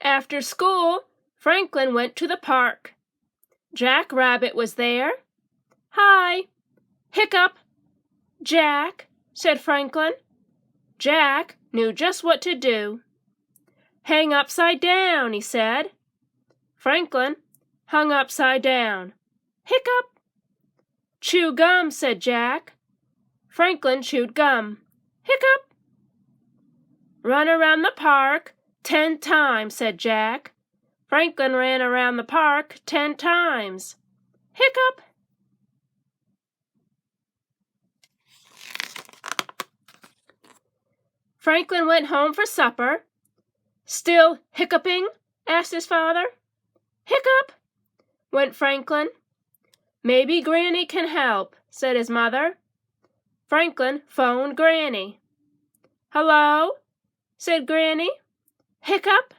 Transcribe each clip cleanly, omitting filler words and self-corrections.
After school, Franklin went to the park. Jack Rabbit was there. "Hi, Hiccup." "Jack," said Franklin. Jack knew just what to do. "Hang upside down," he said. Franklin hung upside down. "Hiccup." "Chew gum," said Jack. Franklin chewed gum. "Hiccup." "Run around the park 10 times," said Jack. Franklin ran around the park 10 times. "Hiccup." Franklin went home for supper. "Still hiccuping?" asked his father. "Hiccup," went Franklin. "Maybe Granny can help," said his mother. Franklin phoned Granny. "Hello," said Granny. "Hiccup,"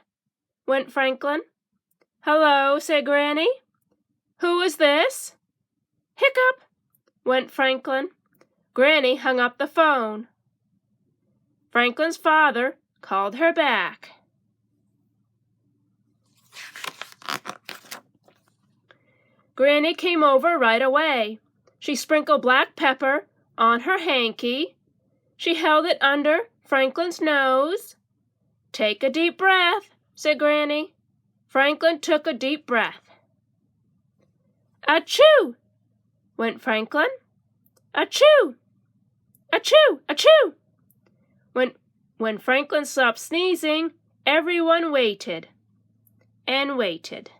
went Franklin. "Hello," said Granny. "Who is this?" "Hiccup," went Franklin. Granny hung up the phone. Franklin's father called her back. Granny came over right away. She sprinkled black pepper on her hanky. She held it under Franklin's nose. "Take a deep breath," said Granny. Franklin took a deep breath. "Achoo!" went Franklin. "Achoo! Achoo! Achoo!" When Franklin stopped sneezing, everyone waited and waited.